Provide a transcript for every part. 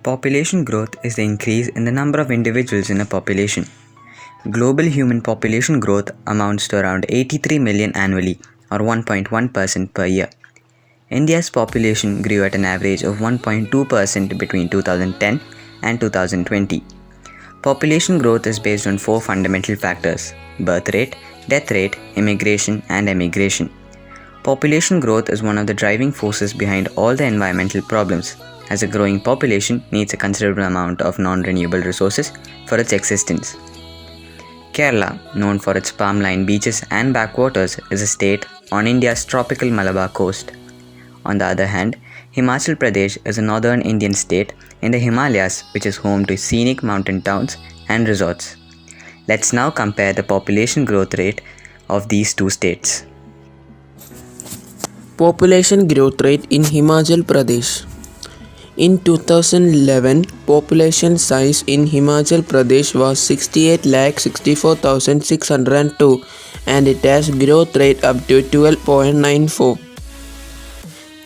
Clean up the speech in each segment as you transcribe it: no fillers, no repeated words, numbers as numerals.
Population growth is the increase in the number of individuals in a population. Global human population growth amounts to around 83 million annually, or 1.1% per year. India's population grew at an average of 1.2% between 2010 and 2020. Population growth is based on four fundamental factors: birth rate, death rate, immigration, and emigration. Population growth is one of the driving forces behind all the environmental problems, as a growing population needs a considerable amount of non-renewable resources for its existence. Kerala, known for its palm-lined beaches and backwaters, is a state on India's tropical Malabar coast. On the other hand, Himachal Pradesh is a northern Indian state in the Himalayas which is home to scenic mountain towns and resorts. Let's now compare the population growth rate of these two states. Population growth rate in Himachal Pradesh. In 2011, population size in Himachal Pradesh was 68,64,602 and it has growth rate up to 12.94.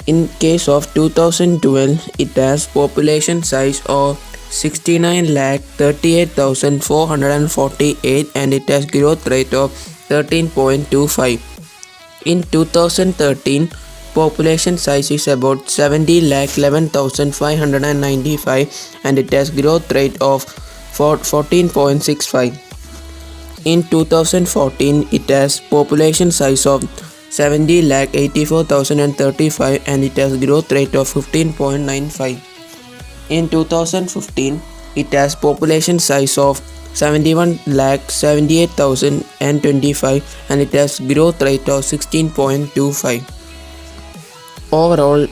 In case of 2012, it has population size of 69,38,448 and it has growth rate of 13.25. In 2013, population size is about 70,11,595 and it has growth rate of 14.65. In 2014, it has population size of 70,84,035 and it has growth rate of 15.95. In 2015, it has population size of 71,78,025 and it has growth rate of 16.25. Overall,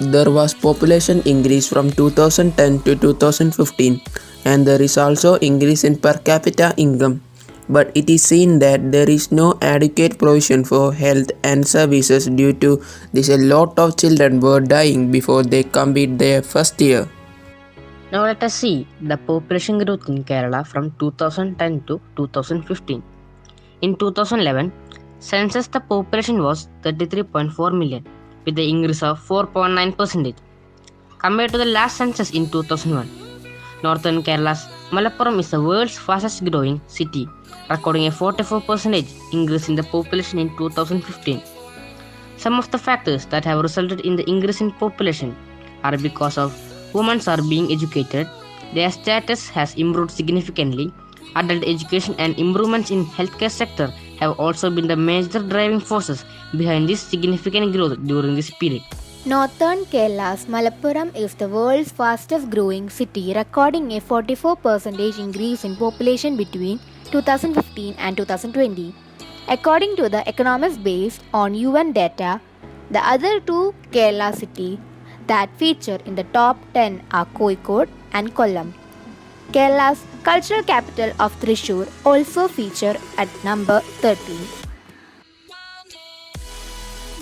there was population increase from 2010 to 2015 and there is also increase in per capita income. But it is seen that there is no adequate provision for health and services due to this. A lot of children were dying before they complete their first year. Now let us see the population growth in Kerala from 2010 to 2015. In 2011, census the population was 33.4 million with the increase of 4.9% compared to the last census in 2001. Northern Kerala's Malappuram is the world's fastest growing city, recording a 44% increase in the population in 2015. Some of the factors that have resulted in the increase in population are because of women are being educated, their status has improved significantly, adult education and improvements in healthcare sector have also been the major driving forces behind this significant growth during this period. Northern Kerala's Malappuram is the world's fastest growing city, recording a 44% increase in population between 2015 and 2020. According to the economists based on UN data, the other two Kerala cities that feature in the top 10 are Kozhikode and Kollam. Kerala's cultural capital of Thrissur also feature at number 13.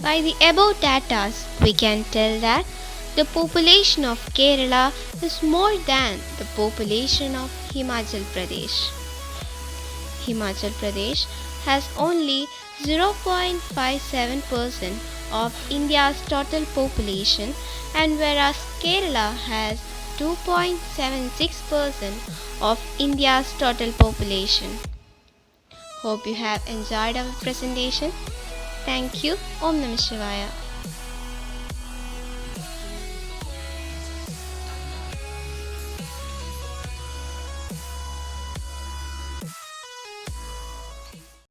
By the above data, we can tell that the population of Kerala is more than the population of Himachal Pradesh. Himachal Pradesh has only 0.57% of India's total population, and whereas Kerala has 2.76% of India's total population. Hope you have enjoyed our presentation. Thank you. Om Namah Shivaya.